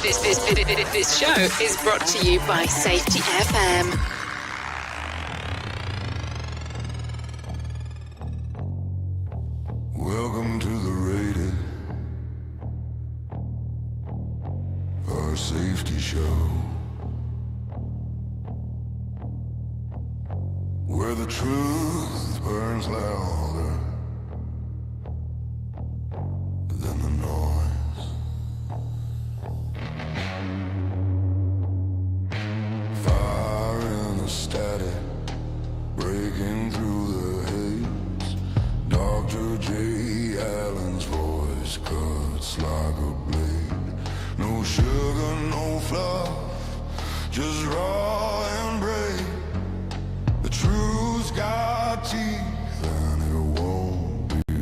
This show is brought to you by Safety FM. Welcome to the Rated R Safety Show, where the truth burns louder than the noise. Fire in the static, breaking through the haze. Dr. J. Allen's voice cuts like a blade. No sugar, no fluff, just raw and brave. The truth's got teeth and it won't be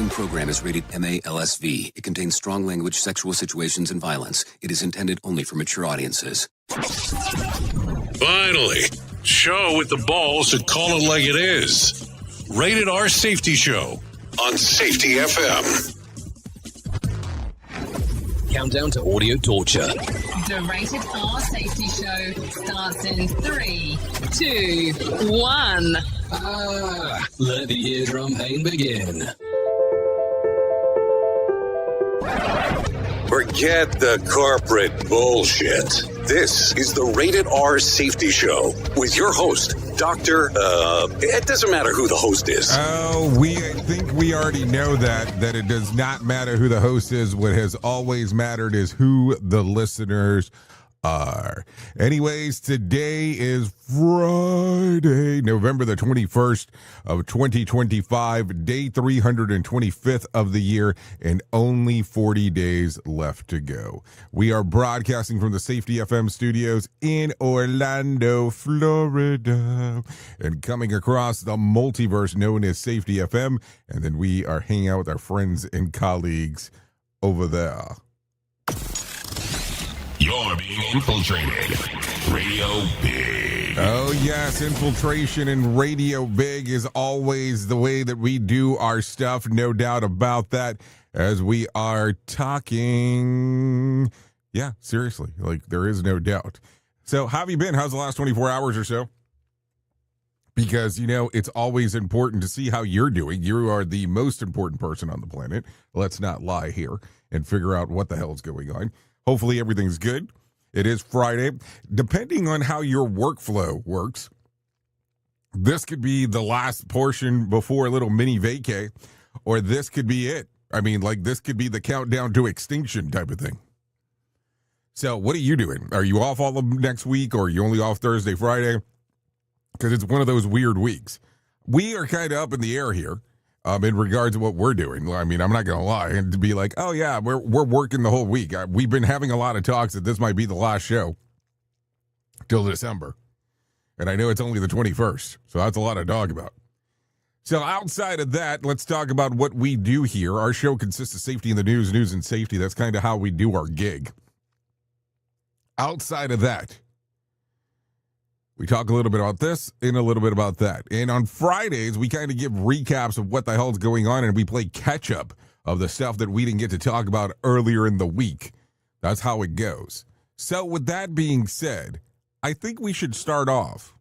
Program is rated MA-LSV. It contains strong language, sexual situations, and violence. It is intended only for mature audiences. Finally, show with the balls to call it like it is. Rated R Safety Show on Safety FM. Countdown to audio torture. The Rated R Safety Show starts in 3, 2, 1. Let the eardrum pain begin. Forget the corporate bullshit. This is the Rated R Safety Show with your host, Dr. It doesn't matter who the host is. Oh, I think we already know that it does not matter who the host is. What has always mattered is who the listeners are. Anyways, today is Friday, November the 21st of 2025, day 325th of the year, and only 40 days left to go. We are broadcasting from the Safety FM studios in Orlando, Florida, and coming across the multiverse known as Safety FM, and then we are hanging out with our friends and colleagues over there. You're being infiltrated. Radio Big. Oh, yes. Infiltration and Radio Big is always the way that we do our stuff. No doubt about that. As we are talking. Yeah, seriously. Like, there is no doubt. So, how have you been? How's the last 24 hours or so? Because, it's always important to see how you're doing. You are the most important person on the planet. Let's not lie here and figure out what the hell is going on. Hopefully everything's good. It is Friday. Depending on how your workflow works, this could be the last portion before a little mini vacay, or this could be it. I mean, this could be the countdown to extinction type of thing. So what are you doing? Are you off all of next week, or are you only off Thursday, Friday? Because it's one of those weird weeks. We are kind of up in the air here. In regards to what we're doing. I mean, I'm not going to lie and to be like, oh yeah, we're working the whole week. We've been having a lot of talks that this might be the last show till December. And I know it's only the 21st, so that's a lot to talk about. So outside of that, let's talk about what we do here. Our show consists of safety in the news and safety. That's kind of how we do our gig. Outside of that, we talk a little bit about this and a little bit about that. And on Fridays, we kind of give recaps of what the hell's going on, and we play catch-up of the stuff that we didn't get to talk about earlier in the week. That's how it goes. So with that being said, I think we should start off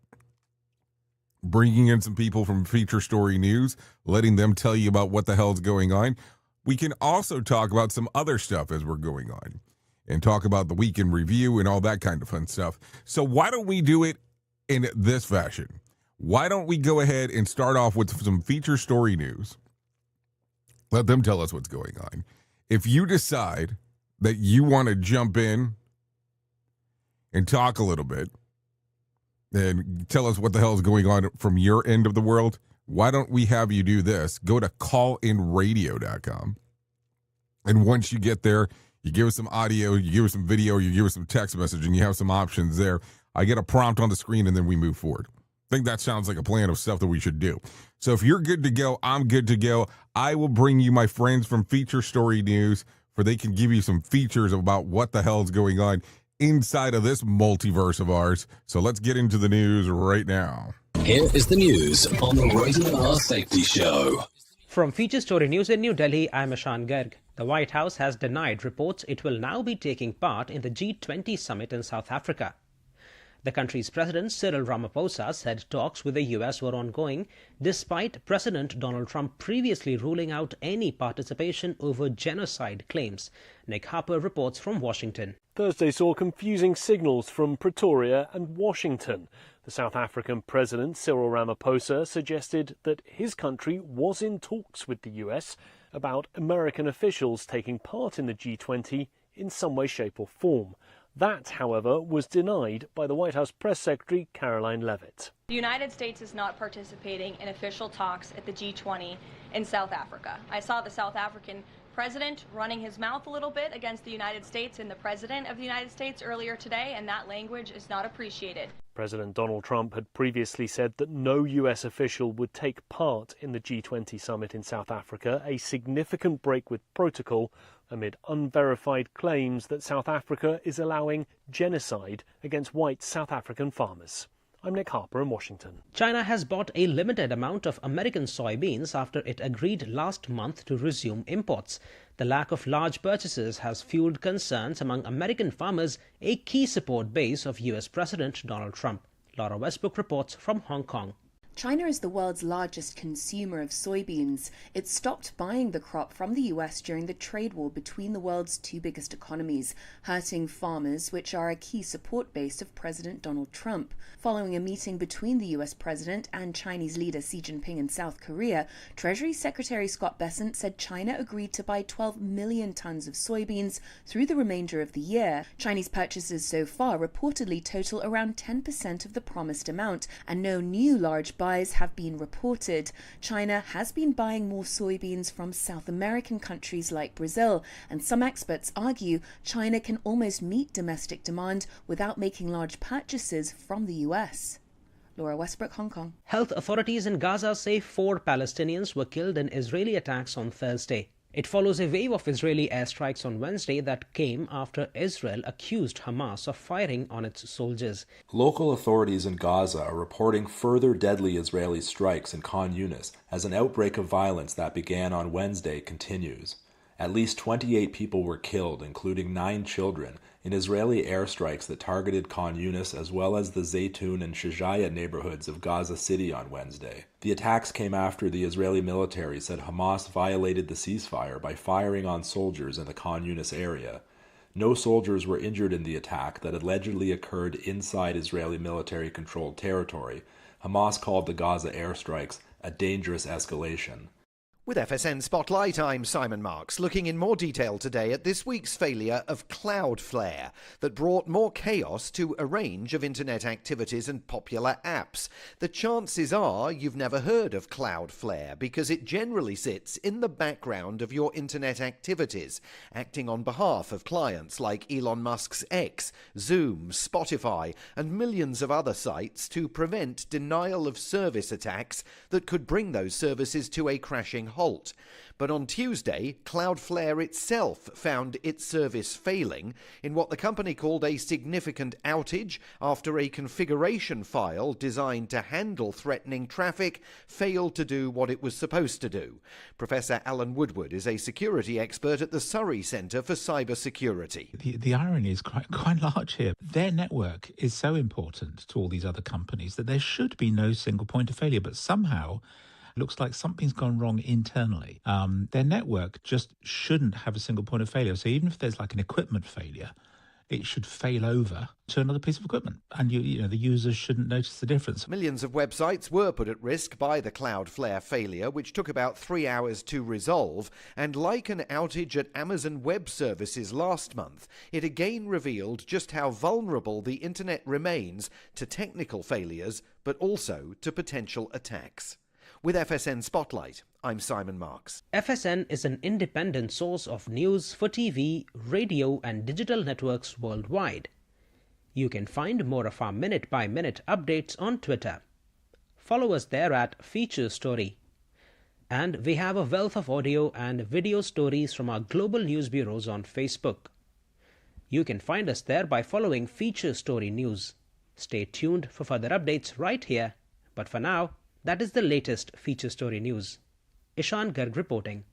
bringing in some people from Feature Story News, letting them tell you about what the hell's going on. We can also talk about some other stuff as we're going on and talk about the week in review and all that kind of fun stuff. So why don't we do it in this fashion? Why don't we go ahead and start off with some Feature Story News? Let them tell us what's going on. If you decide that you want to jump in and talk a little bit and tell us what the hell is going on from your end of the world, why don't we have you do this? Go to callinradio.com. And once you get there, You give us some audio, you give us some video, you give us some text message, and you have some options there. I get a prompt on the screen, and then we move forward. I think that sounds like a plan of stuff that we should do. So if you're good to go, I'm good to go. I will bring you my friends from Feature Story News, for they can give you some features about what the hell is going on inside of this multiverse of ours. So let's get into the news right now. Here is the news on the Rated R Safety Show. From Feature Story News in New Delhi, I'm Ashan Garg. The White House has denied reports it will now be taking part in the G20 summit in South Africa. The country's president, Cyril Ramaphosa, said talks with the US were ongoing, despite President Donald Trump previously ruling out any participation over genocide claims. Nick Harper reports from Washington. Thursday saw confusing signals from Pretoria and Washington. The South African president, Cyril Ramaphosa, suggested that his country was in talks with the US about American officials taking part in the G20 in some way, shape or form. That, however, was denied by the White House press secretary, Caroline Leavitt. The United States is not participating in official talks at the G20 in South Africa. I saw the South African president running his mouth a little bit against the United States and the president of the United States earlier today, and that language is not appreciated. President Donald Trump had previously said that no US official would take part in the G20 summit in South Africa, a significant break with protocol amid unverified claims that South Africa is allowing genocide against white South African farmers. I'm Nick Harper in Washington. China has bought a limited amount of American soybeans after it agreed last month to resume imports. The lack of large purchases has fueled concerns among American farmers, a key support base of US President Donald Trump. Laura Westbrook reports from Hong Kong. China is the world's largest consumer of soybeans. It stopped buying the crop from the US during the trade war between the world's two biggest economies, hurting farmers, which are a key support base of President Donald Trump. Following a meeting between the US president and Chinese leader Xi Jinping in South Korea, Treasury Secretary Scott Bessent said China agreed to buy 12 million tons of soybeans through the remainder of the year. Chinese purchases so far reportedly total around 10% of the promised amount, and no new large buys have been reported. China has been buying more soybeans from South American countries like Brazil, and some experts argue China can almost meet domestic demand without making large purchases from the US. Laura Westbrook, Hong Kong. Health authorities in Gaza say 4 Palestinians were killed in Israeli attacks on Thursday. It follows a wave of Israeli airstrikes on Wednesday that came after Israel accused Hamas of firing on its soldiers. Local authorities in Gaza are reporting further deadly Israeli strikes in Khan Yunis as an outbreak of violence that began on Wednesday continues. At least 28 people were killed, including 9 children, in Israeli airstrikes that targeted Khan Yunis as well as the Zaytun and Shajaya neighborhoods of Gaza City on Wednesday. The attacks came after the Israeli military said Hamas violated the ceasefire by firing on soldiers in the Khan Yunis area. No soldiers were injured in the attack that allegedly occurred inside Israeli military-controlled territory. Hamas called the Gaza airstrikes a dangerous escalation. With FSN Spotlight, I'm Simon Marks, looking in more detail today at this week's failure of Cloudflare that brought more chaos to a range of internet activities and popular apps. The chances are you've never heard of Cloudflare because it generally sits in the background of your internet activities, acting on behalf of clients like Elon Musk's X, Zoom, Spotify, and millions of other sites to prevent denial of service attacks that could bring those services to a crashing halt. But on Tuesday, Cloudflare itself found its service failing in what the company called a significant outage after a configuration file designed to handle threatening traffic failed to do what it was supposed to do. Professor Alan Woodward is a security expert at the Surrey Centre for Cybersecurity. The irony is quite large here. Their network is so important to all these other companies that there should be no single point of failure, but somehow looks like something's gone wrong internally. Their network just shouldn't have a single point of failure. So even if there's like an equipment failure, it should fail over to another piece of equipment. And you know the users shouldn't notice the difference. Millions of websites were put at risk by the Cloudflare failure, which took about 3 hours to resolve. And like an outage at Amazon Web Services last month, it again revealed just how vulnerable the internet remains to technical failures, but also to potential attacks. With FSN Spotlight, I'm Simon Marks. FSN is an independent source of news for TV, radio and digital networks worldwide. You can find more of our minute-by-minute updates on Twitter. Follow us there at Feature Story. And we have a wealth of audio and video stories from our global news bureaus on Facebook. You can find us there by following Feature Story News. Stay tuned for further updates right here. But for now, that is the latest Feature Story News. Ishan Garg reporting.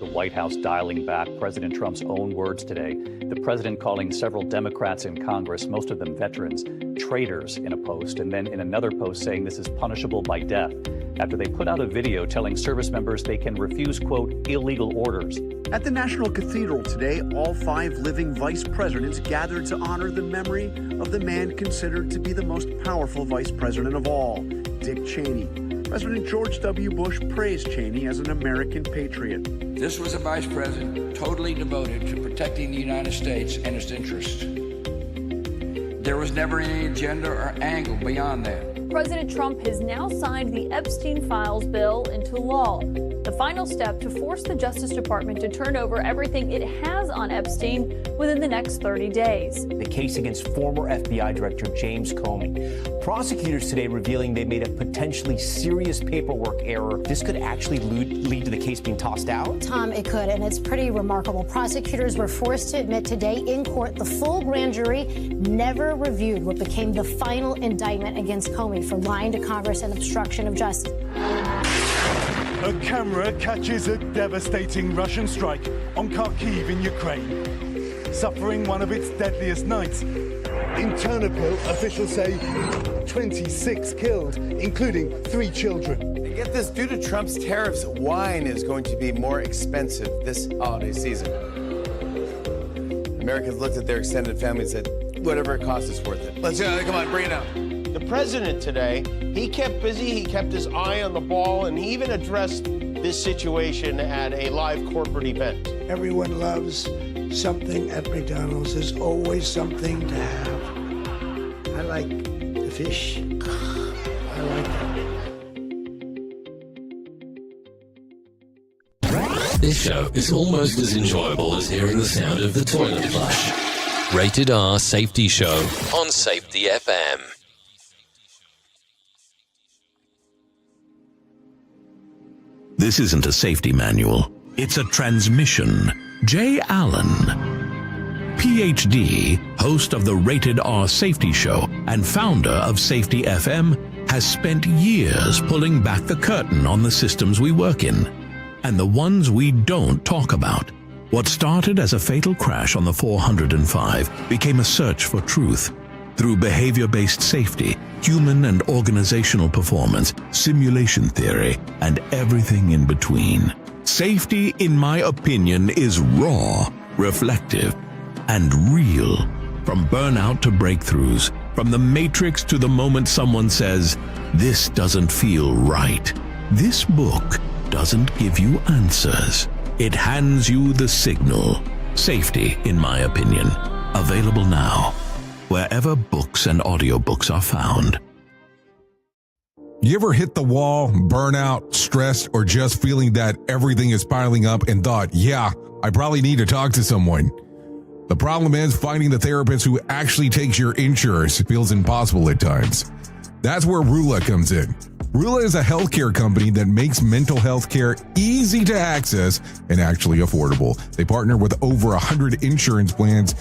The White House dialing back President Trump's own words today. The president calling several Democrats in Congress, most of them veterans, traitors in a post, and then in another post saying this is punishable by death after they put out a video telling service members they can refuse, quote, illegal orders. At the National Cathedral today, all 5 living vice presidents gathered to honor the memory of the man considered to be the most powerful vice president of all, Dick Cheney. President George W. Bush praised Cheney as an American patriot. This was a vice president totally devoted to protecting the United States and its interests. There was never any agenda or angle beyond that. President Trump has now signed the Epstein Files bill into law, the final step to force the Justice Department to turn over everything it has on Epstein within the next 30 days. The case against former FBI Director James Comey. Prosecutors today revealing they made a potentially serious paperwork error. This could actually lead to the case being tossed out? Tom, it could, and it's pretty remarkable. Prosecutors were forced to admit today in court the full grand jury never reviewed what became the final indictment against Comey for lying to Congress and obstruction of justice. A camera catches a devastating Russian strike on Kharkiv in Ukraine, suffering one of its deadliest nights. In Ternopil, officials say 26 killed, including 3 children. And get this, due to Trump's tariffs, wine is going to be more expensive this holiday season. Americans looked at their extended family and said, whatever it costs, it's worth it. Let's come on, bring it out. The president today, he kept busy, he kept his eye on the ball, and he even addressed this situation at a live corporate event. Everyone loves something at McDonald's. There's always something to have. I like the fish. I like that. This show is almost as enjoyable as hearing the sound of the toilet flush. Rated R Safety Show on Safety FM. This isn't a safety manual. It's a transmission. Jay Allen, PhD, host of the Rated R Safety Show and founder of Safety FM, has spent years pulling back the curtain on the systems we work in and the ones we don't talk about. What started as a fatal crash on the 405 became a search for truth. Through behavior-based safety, human and organizational performance, simulation theory, and everything in between. Safety, in my opinion, is raw, reflective, and real. From burnout to breakthroughs, from the matrix to the moment someone says, "This doesn't feel right." This book doesn't give you answers. It hands you the signal. Safety, in my opinion. Available now, wherever books and audiobooks are found. You ever hit the wall, burnout, stressed, or just feeling that everything is piling up and thought, yeah, I probably need to talk to someone? The problem is finding the therapist who actually takes your insurance feels impossible at times. That's where Rula comes in. Rula is a healthcare company that makes mental health care easy to access and actually affordable. They partner with over 100 insurance plans,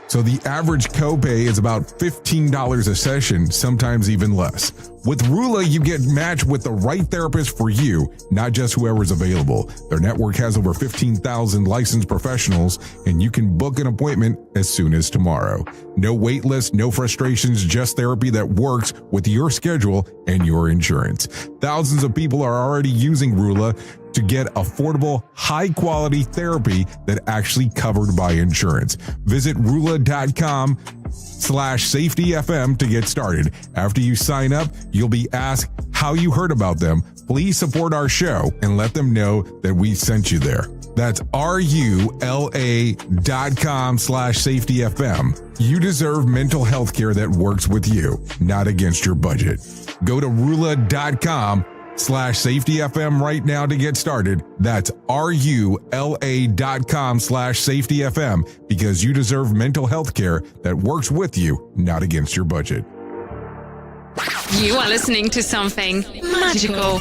so the average copay is about $15 a session, sometimes even less. With Rula, you get matched with the right therapist for you, not just whoever's available. Their network has over 15,000 licensed professionals, and you can book an appointment as soon as tomorrow. No wait list, no frustrations, just therapy that works with your schedule and your insurance. Thousands of people are already using Rula to get affordable, high-quality therapy that actually covered by insurance. Visit Rula.com/safetyfm to get started. After you sign up, you'll be asked how you heard about them. Please support our show and let them know that we sent you there. That's RULA.com/safetyfm. You deserve mental health care that works with you, not against your budget. Go to Rula.com/safetyfm RULA.com/safetyfm right now to get started. That's RULA.com/safetyfm, because you deserve mental health care that works with you, not against your budget. You are listening to something magical.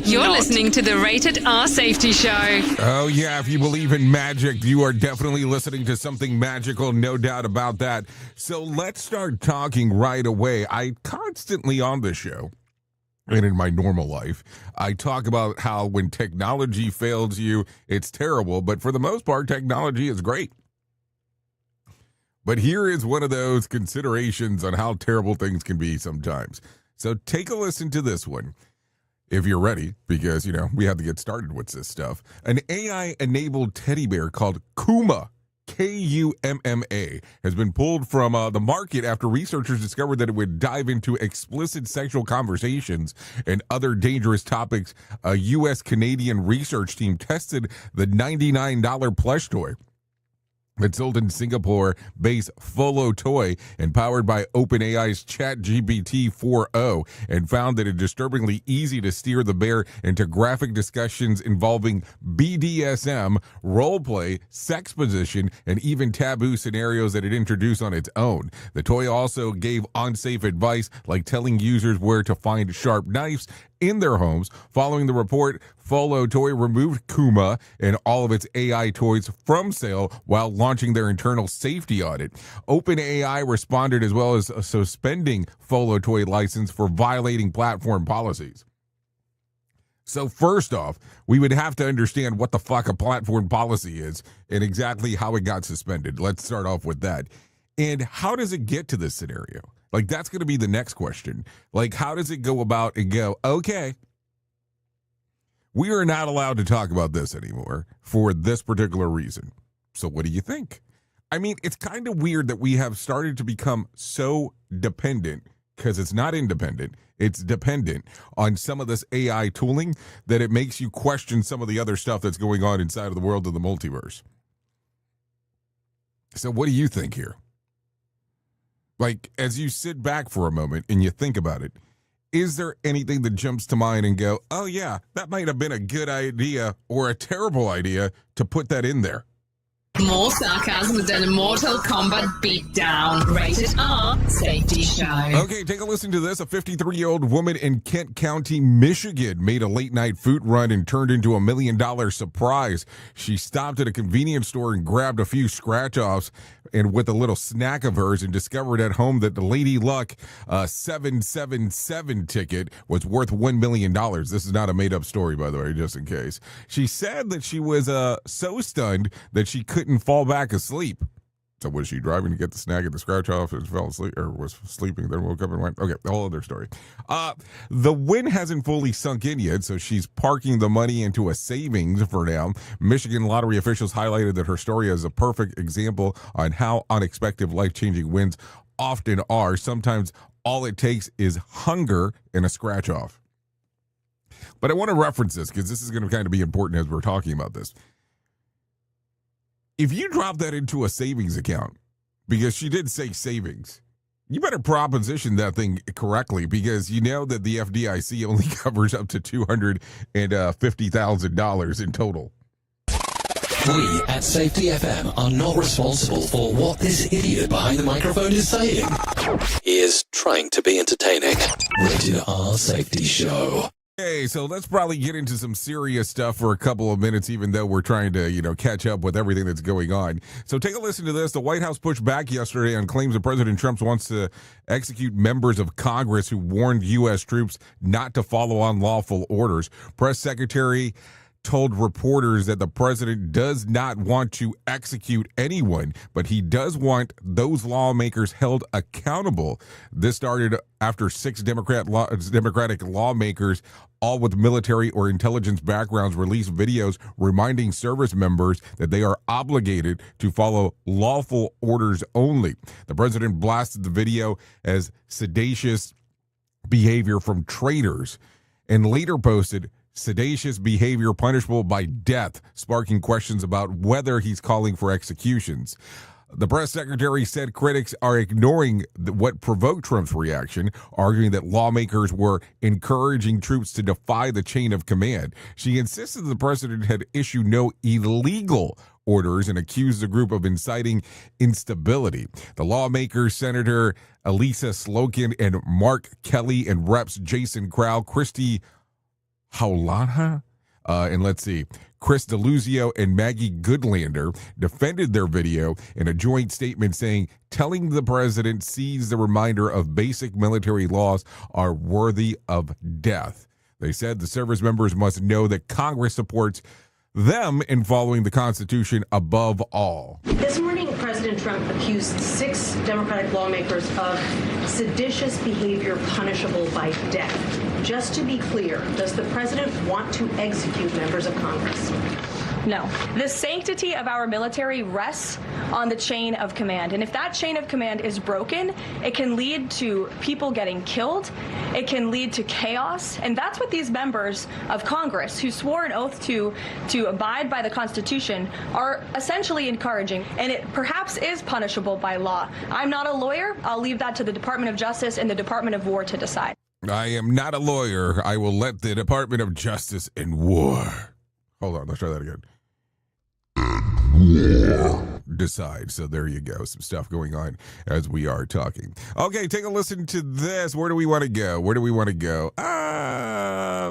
You're listening to the Rated R Safety Show. Oh, yeah. If you believe in magic, you are definitely listening to something magical. No doubt about that. So let's start talking right away. I constantly on the show, and in my normal life, I talk about how when technology fails you, it's terrible. But for the most part, technology is great. But here is one of those considerations on how terrible things can be sometimes. So take a listen to this one, if you're ready, because, we have to get started with this stuff. An AI-enabled teddy bear called Kuma, Kumma, has been pulled from the market after researchers discovered that it would dive into explicit sexual conversations and other dangerous topics. A U.S.-Canadian research team tested the $99 plush toy. It's sold in Singapore-based Follow Toy and powered by OpenAI's ChatGPT 4o, and found that it's disturbingly easy to steer the bear into graphic discussions involving BDSM, roleplay, sex position, and even taboo scenarios that it introduced on its own. The toy also gave unsafe advice, like telling users where to find sharp knives in their homes. Following the report, Follow Toy removed Kuma and all of its AI toys from sale while launching their internal safety audit. OpenAI responded, as well as suspending Follow Toy license for violating platform policies. So first off, we would have to understand what the fuck a platform policy is and exactly how it got suspended. Let's start off with that. And how does it get to this scenario? Like, that's going to be the next question. Like, how does it go about and go, okay, we are not allowed to talk about this anymore for this particular reason. So what do you think? I mean, it's kind of weird that we have started to become so dependent, because it's not independent, it's dependent on some of this AI tooling, that it makes you question some of the other stuff that's going on inside of the world of the multiverse. So what do you think here? Like, as you sit back for a moment and you think about it, is there anything that jumps to mind and go, oh yeah, that might have been a good idea or a terrible idea to put that in there? More sarcasm than a Mortal Kombat beatdown. Rated R Safety Show. Okay, take a listen to this. A 53-year-old woman in Kent County, Michigan, made a late-night food run and turned into $1 million surprise. She stopped at a convenience store and grabbed a few scratch-offs and with a little snack of hers, and discovered at home that the Lady Luck 777 ticket was worth $1 million. This is not a made-up story, by the way, just in case. She said that she was so stunned that she couldn't fall back asleep. So was she driving to get the snack at the scratch off and fell asleep, or was sleeping, then woke up and went? Okay, a whole other story. The win hasn't fully sunk in yet, so she's parking the money into a savings for now. Michigan lottery officials highlighted that her story is a perfect example on how unexpected, life-changing wins often are. Sometimes all it takes is hunger and a scratch off. But I want to reference this because this is going to kind of be important as we're talking about this. If you drop that into a savings account, because she did say savings, you better proposition that thing correctly, because you know that the FDIC only covers up to $250,000 in total. We at Safety FM are not responsible for what this idiot behind the microphone is saying. He is trying to be entertaining. Rated R Safety Show. Okay, so let's probably get into some serious stuff for a couple of minutes, even though we're trying to, catch up with everything that's going on. So take a listen to this. The White House pushed back yesterday on claims that President Trump wants to execute members of Congress who warned U.S. troops not to follow unlawful orders. Press Secretary told reporters that the president does not want to execute anyone, but he does want those lawmakers held accountable. This started after 6 Democratic lawmakers, all with military or intelligence backgrounds, released videos reminding service members that they are obligated to follow lawful orders only. The president blasted the video as seditious behavior from traitors and later posted seditious behavior punishable by death, sparking questions about whether he's calling for executions. The press secretary said critics are ignoring what provoked Trump's reaction, arguing that lawmakers were encouraging troops to defy the chain of command. She insisted the president had issued no illegal orders and accused the group of inciting instability. The lawmakers, Senator Elisa Slotkin and Mark Kelly, and Reps Jason Crow, Christy Howlana, Chris DeLuzio and Maggie Goodlander defended their video in a joint statement saying, telling the president sees the reminder of basic military laws are worthy of death. They said the service members must know that Congress supports them in following the Constitution above all. This morning, President Trump accused 6 Democratic lawmakers of seditious behavior punishable by death. Just to be clear, does the president want to execute members of Congress? No. The sanctity of our military rests on the chain of command. And if that chain of command is broken, it can lead to people getting killed. It can lead to chaos. And that's what these members of Congress who swore an oath to abide by the Constitution are essentially encouraging. And it perhaps is punishable by law. I'm not a lawyer. I'll leave that to the Department of Justice and the Department of War to decide. I am not a lawyer. I will let the Department of Justice and War. Hold on, let's try that again. Decide. So there you go. Some stuff going on as we are talking. Okay, take a listen to this. Where do we want to go?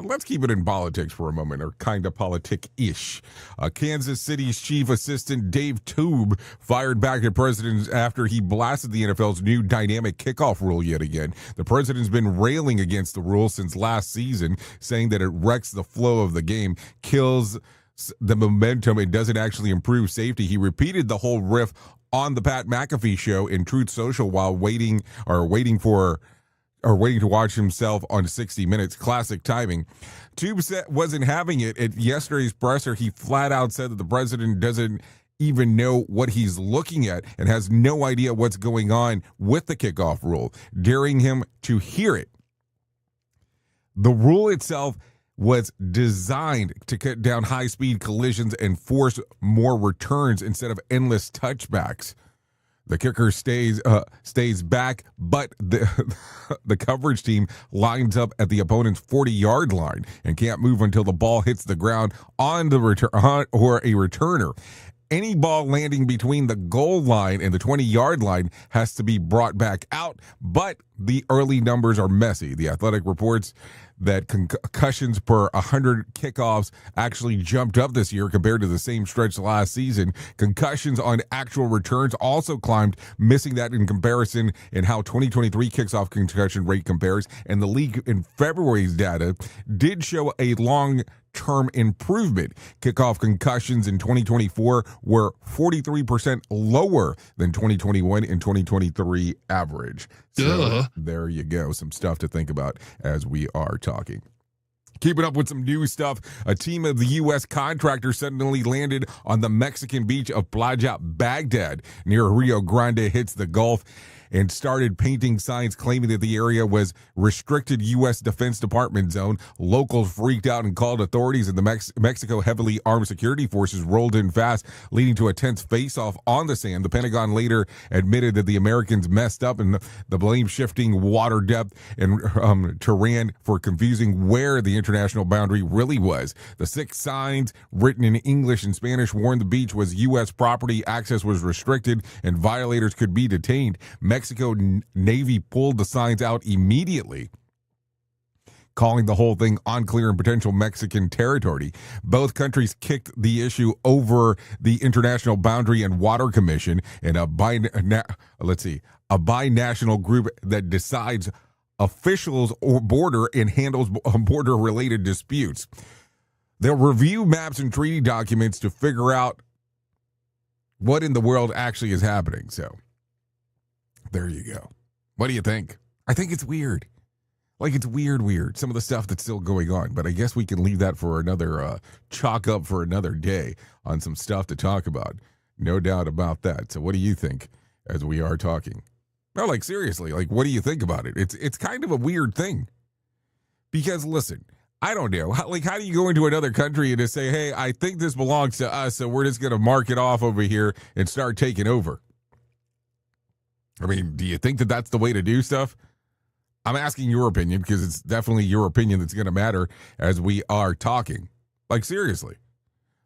Let's keep it in politics for a moment, or kind of politic-ish. Kansas City's chief assistant Dave Toub fired back at presidents after he blasted the NFL's new dynamic kickoff rule yet again. The president's been railing against the rule since last season, saying that it wrecks the flow of the game, kills the momentum, and doesn't actually improve safety. He repeated the whole riff on the Pat McAfee show in Truth Social while waiting to watch himself on 60 Minutes. Classic timing. Tube wasn't having it. At yesterday's presser, he flat out said that the president doesn't even know what he's looking at and has no idea what's going on with the kickoff rule, daring him to hear it. The rule itself was designed to cut down high-speed collisions and force more returns instead of endless touchbacks. The kicker stays back, but the coverage team lines up at the opponent's 40-yard line and can't move until the ball hits the ground on the return or a returner. Any ball landing between the goal line and the 20-yard line has to be brought back out, but the early numbers are messy. The Athletic reports that concussions per 100 kickoffs actually jumped up this year compared to the same stretch last season. Concussions on actual returns also climbed, missing that in comparison in how 2023 kickoff concussion rate compares. And the league in February's data did show a long-term improvement. Kickoff concussions in 2024 were 43% lower than 2021 and 2023 average. So there you go. Some stuff to think about as we are talking. Keeping up with some new stuff, a team of the U.S. contractors suddenly landed on the Mexican beach of Playa Bagdad near Rio Grande hits the Gulf and started painting signs claiming that the area was restricted U.S. Defense Department zone. Locals freaked out and called authorities, and the Mexico heavily armed security forces rolled in fast, leading to a tense face-off on the sand. The Pentagon later admitted that the Americans messed up, and the blame shifting water depth and terrain for confusing where the international boundary really was. The 6 signs written in English and Spanish warned the beach was U.S. property, access was restricted, and violators could be detained. Mexico Navy pulled the signs out immediately, calling the whole thing unclear and potential Mexican territory. Both countries kicked the issue over the International Boundary and Water Commission and a binational group that decides officials or border and handles border-related disputes. They'll review maps and treaty documents to figure out what in the world actually is happening. So there you go. What do you think? I think it's weird. Like, it's weird. Some of the stuff that's still going on. But I guess we can leave that for another chalk up for another day on some stuff to talk about. No doubt about that. So what do you think as we are talking? No, like, seriously, like, what do you think about it? It's kind of a weird thing. Because, listen, I don't know. How do you go into another country and just say, hey, I think this belongs to us, so we're just going to mark it off over here and start taking over? I mean, do you think that that's the way to do stuff? I'm asking your opinion because it's definitely your opinion that's going to matter as we are talking. Like, seriously.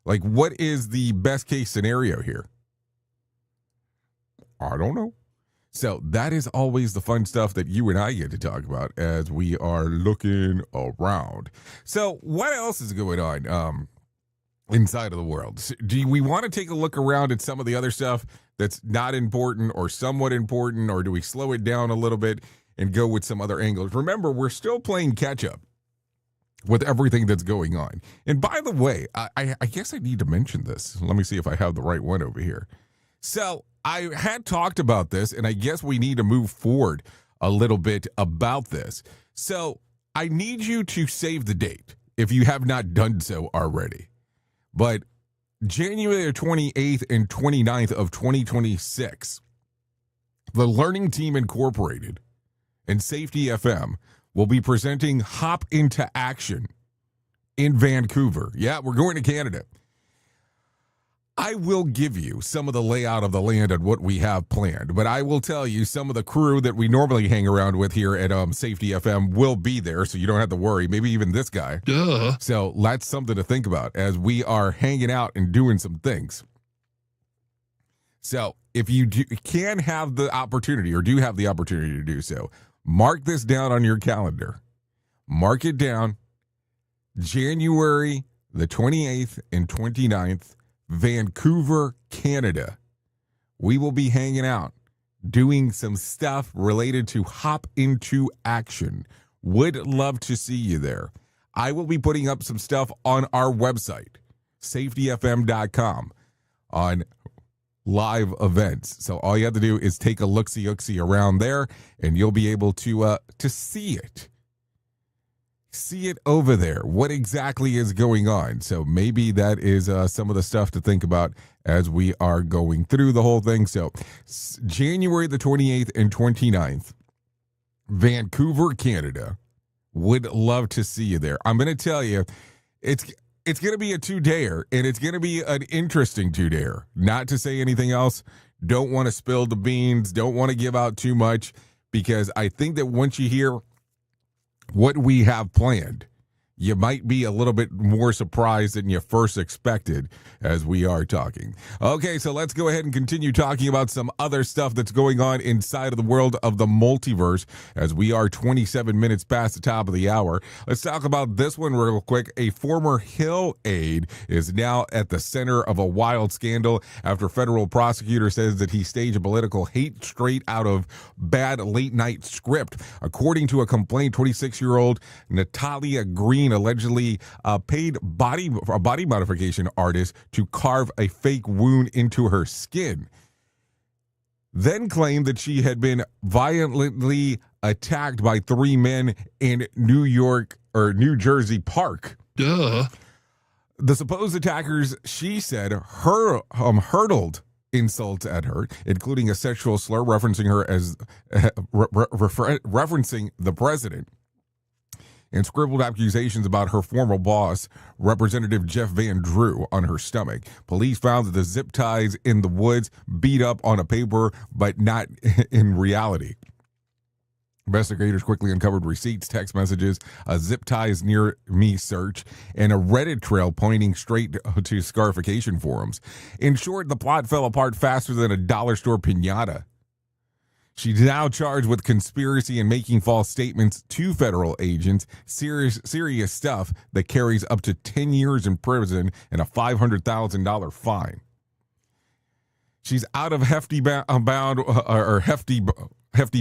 Like, what is the best case scenario here? I don't know. So that is always the fun stuff that you and I get to talk about as we are looking around. So what else is going on inside of the world? Do we want to take a look around at some of the other stuff that's not important or somewhat important, or do we slow it down a little bit and go with some other angles? Remember, we're still playing catch up with everything that's going on. And by the way, I guess I need to mention this. Let me see if I have the right one over here. So I had talked about this, and I guess we need to move forward a little bit about this. So I need you to save the date if you have not done so already. But January 28th and 29th of 2026, the Learning Team Incorporated and Safety FM will be presenting Hop into Action in Vancouver. Yeah, we're going to Canada. I will give you some of the layout of the land and what we have planned, but I will tell you some of the crew that we normally hang around with here at Safety FM will be there, so you don't have to worry. Maybe even this guy. Duh. So that's something to think about as we are hanging out and doing some things. So if you can have the opportunity or do have the opportunity to do so, mark this down on your calendar. Mark it down. January the 28th and 29th, Vancouver, Canada. We will be hanging out, doing some stuff related to Hop into Action. Would love to see you there. I will be putting up some stuff on our website, safetyfm.com, on live events. So all you have to do is take a look-see around there, and you'll be able to see it. See it over there. What exactly is going on? So maybe that is some of the stuff to think about as we are going through the whole thing. So January the 28th and 29th, Vancouver, Canada. Would love to see you there. I'm going to tell you, it's going to be a two-dayer, and it's going to be an interesting two-dayer. Not to say anything else. Don't want to spill the beans. Don't want to give out too much, because I think that once you hear what we have planned, you might be a little bit more surprised than you first expected as we are talking. Okay, so let's go ahead and continue talking about some other stuff that's going on inside of the world of the multiverse as we are 27 minutes past the top of the hour. Let's talk about this one real quick. A former Hill aide is now at the center of a wild scandal after federal prosecutor says that he staged a political hate straight out of bad late-night script. According to a complaint, 26-year-old Natalia Green allegedly paid a body modification artist to carve a fake wound into her skin, then claimed that she had been violently attacked by three men in New Jersey Park. Duh. The supposed attackers, she said, hurled insults at her, including a sexual slur referencing her as referencing the president, and scribbled accusations about her former boss, Representative Jeff Van Drew, on her stomach. Police found that the zip ties in the woods beat up on a paper, but not in reality. Investigators quickly uncovered receipts, text messages, a zip ties near me search, and a Reddit trail pointing straight to scarification forums. In short, the plot fell apart faster than a dollar store piñata. She's now charged with conspiracy and making false statements to federal agents, serious stuff that carries up to 10 years in prison and a $500,000 fine. She's out of hefty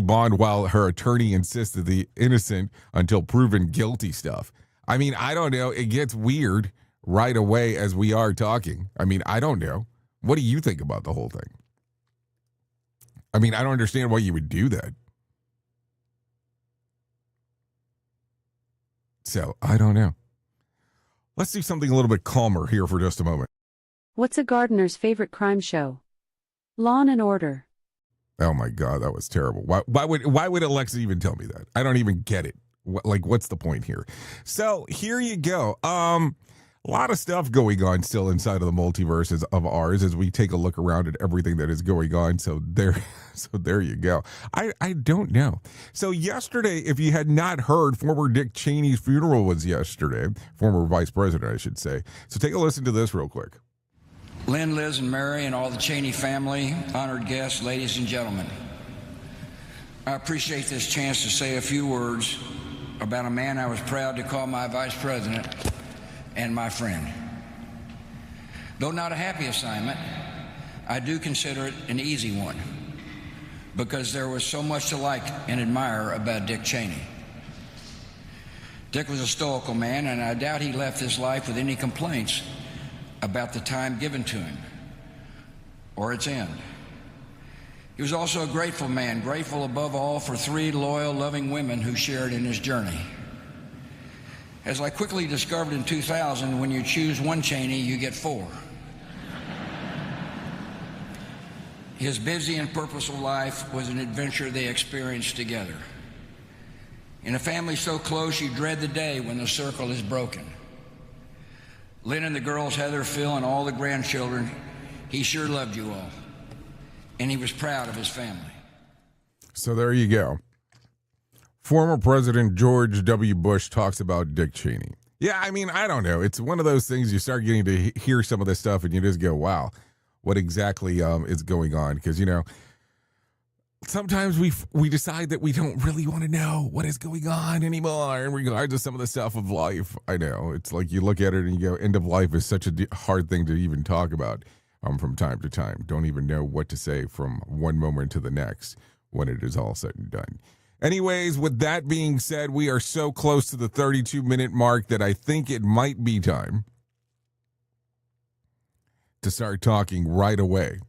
bond while her attorney insisted the innocent until proven guilty stuff. I mean, I don't know. It gets weird right away as we are talking. I mean, I don't know. What do you think about the whole thing? I mean, I don't understand why you would do that. So, I don't know. Let's do something a little bit calmer here for just a moment. What's a gardener's favorite crime show? Law and Order. Oh my God, that was terrible. Why would Alexa even tell me that? I don't even get it. What's the point here? So, here you go. A lot of stuff going on still inside of the multiverses of ours as we take a look around at everything that is going on. So there you go. I don't know. So yesterday, if you had not heard, former Dick Cheney's funeral was yesterday. Former vice president, I should say. So take a listen to this real quick. Lynn, Liz, and Mary, and all the Cheney family, honored guests, ladies and gentlemen. I appreciate this chance to say a few words about a man I was proud to call my vice president and my friend. Though not a happy assignment, I do consider it an easy one because there was so much to like and admire about Dick Cheney. Dick was a stoical man, and I doubt he left his life with any complaints about the time given to him or its end. He was also a grateful man, grateful above all for 3 loyal, loving women who shared in his journey. As I quickly discovered in 2000, when you choose one Cheney, you get 4. His busy and purposeful life was an adventure they experienced together. In a family so close, you dread the day when the circle is broken. Lynn and the girls, Heather, Phil, and all the grandchildren, he sure loved you all. And he was proud of his family. So there you go. Former President George W. Bush talks about Dick Cheney. Yeah, I mean, I don't know. It's one of those things you start getting to hear some of this stuff and you just go, wow, what exactly is going on? Because, you know, sometimes we decide that we don't really want to know what is going on anymore in regards to some of the stuff of life. I know. It's like you look at it and you go, end of life is such a hard thing to even talk about from time to time. Don't even know what to say from one moment to the next when it is all said and done. Anyways, with that being said, we are so close to the 32-minute mark that I think it might be time to start talking right away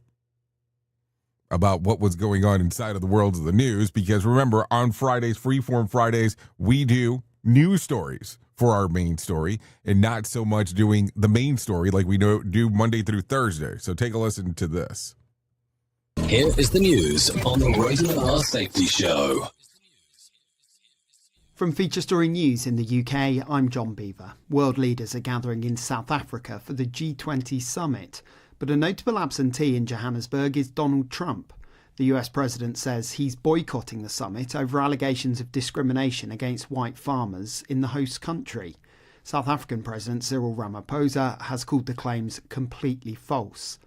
about what was going on inside of the world of the news. Because remember, on Fridays, Freeform Fridays, we do news stories for our main story and not so much doing the main story like we do Monday through Thursday. So take a listen to this. Here is the news on the Rated R Safety Show. From Feature Story News in the UK, I'm John Beaver. World leaders are gathering in South Africa for the G20 summit, but a notable absentee in Johannesburg is Donald Trump. The US president says he's boycotting the summit over allegations of discrimination against white farmers in the host country. South African President Cyril Ramaphosa has called the claims completely false.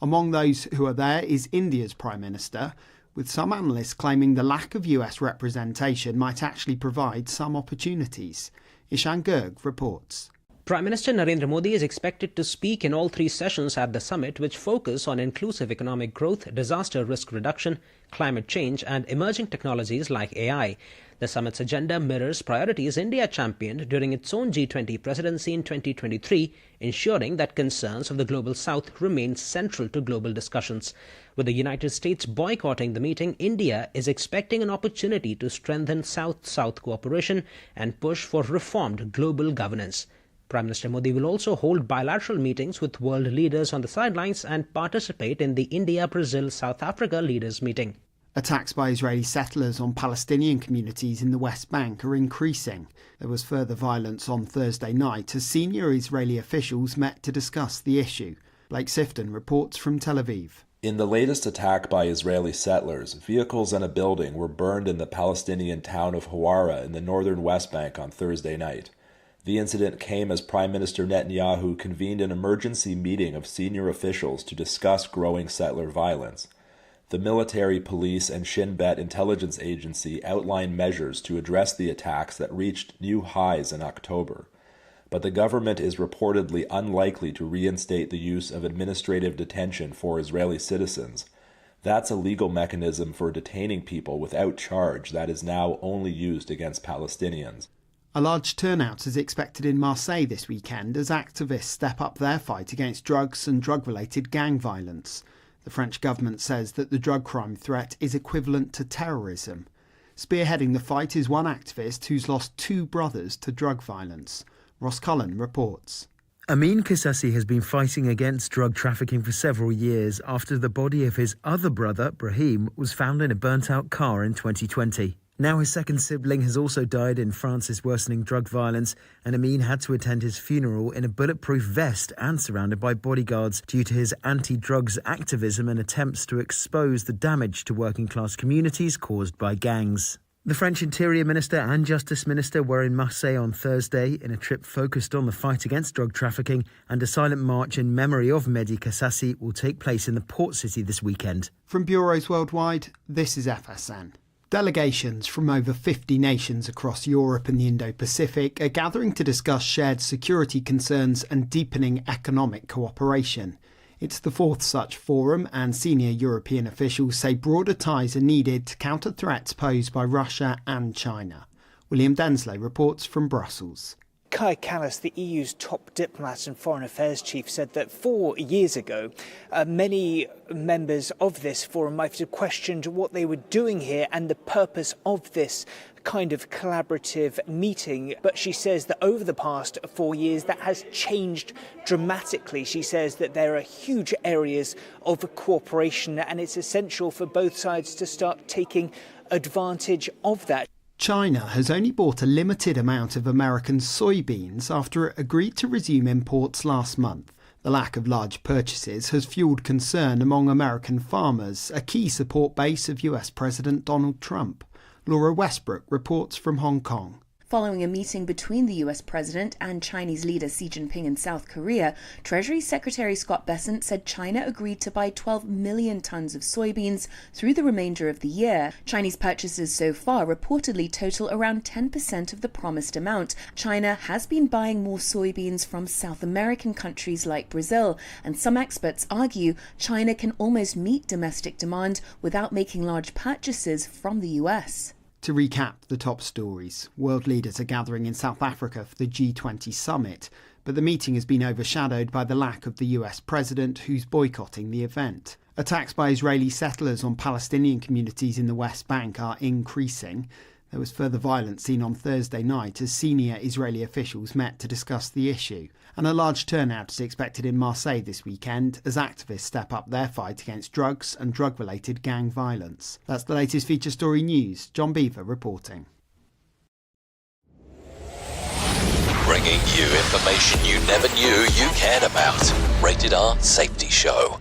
Among those who are there is India's Prime Minister, with some analysts claiming the lack of US representation might actually provide some opportunities. Ishan Garg reports. Prime Minister Narendra Modi is expected to speak in all 3 sessions at the summit, which focus on inclusive economic growth, disaster risk reduction, climate change, and emerging technologies like AI. The summit's agenda mirrors priorities India championed during its own G20 presidency in 2023, ensuring that concerns of the Global South remain central to global discussions. With the United States boycotting the meeting, India is expecting an opportunity to strengthen South-South cooperation and push for reformed global governance. Prime Minister Modi will also hold bilateral meetings with world leaders on the sidelines and participate in the India-Brazil-South Africa leaders meeting. Attacks by Israeli settlers on Palestinian communities in the West Bank are increasing. There was further violence on Thursday night as senior Israeli officials met to discuss the issue. Blake Sifton reports from Tel Aviv. In the latest attack by Israeli settlers, vehicles and a building were burned in the Palestinian town of Hawara in the northern West Bank on Thursday night. The incident came as Prime Minister Netanyahu convened an emergency meeting of senior officials to discuss growing settler violence. The military, police, and Shin Bet intelligence agency outlined measures to address the attacks that reached new highs in October. But the government is reportedly unlikely to reinstate the use of administrative detention for Israeli citizens. That's a legal mechanism for detaining people without charge that is now only used against Palestinians. A large turnout is expected in Marseille this weekend as activists step up their fight against drugs and drug-related gang violence. The French government says that the drug crime threat is equivalent to terrorism. Spearheading the fight is one activist who's lost 2 brothers to drug violence. Ross Cullen reports. Amin Kisasi has been fighting against drug trafficking for several years after the body of his other brother, Brahim, was found in a burnt-out car in 2020. Now his second sibling has also died in France's worsening drug violence, and Amin had to attend his funeral in a bulletproof vest and surrounded by bodyguards due to his anti-drugs activism and attempts to expose the damage to working-class communities caused by gangs. The French Interior Minister and Justice Minister were in Marseille on Thursday in a trip focused on the fight against drug trafficking, and a silent march in memory of Mehdi Kassassi will take place in the port city this weekend. From bureaus worldwide, this is FSN. Delegations from over 50 nations across Europe and the Indo-Pacific are gathering to discuss shared security concerns and deepening economic cooperation. It's the fourth such forum, and senior European officials say broader ties are needed to counter threats posed by Russia and China. William Denslow reports from Brussels. Kai Kallas, the EU's top diplomat and foreign affairs chief, said that 4 years ago, many members of this forum might have questioned what they were doing here and the purpose of this kind of collaborative meeting. But she says that over the past 4 years, that has changed dramatically. She says that there are huge areas of cooperation, and it's essential for both sides to start taking advantage of that. China has only bought a limited amount of American soybeans after it agreed to resume imports last month. The lack of large purchases has fuelled concern among American farmers, a key support base of US President Donald Trump. Laura Westbrook reports from Hong Kong. Following a meeting between the US president and Chinese leader Xi Jinping in South Korea, Treasury Secretary Scott Bessent said China agreed to buy 12 million tons of soybeans through the remainder of the year. Chinese purchases so far reportedly total around 10% of the promised amount. China has been buying more soybeans from South American countries like Brazil, and some experts argue China can almost meet domestic demand without making large purchases from the US. To recap the top stories, world leaders are gathering in South Africa for the G20 summit, but the meeting has been overshadowed by the lack of the US president, who's boycotting the event. Attacks by Israeli settlers on Palestinian communities in the West Bank are increasing. There was further violence seen on Thursday night as senior Israeli officials met to discuss the issue. And a large turnout is expected in Marseille this weekend as activists step up their fight against drugs and drug-related gang violence. That's the latest feature story news. John Beaver reporting. Bringing you information you never knew you cared about. Rated R Safety Show.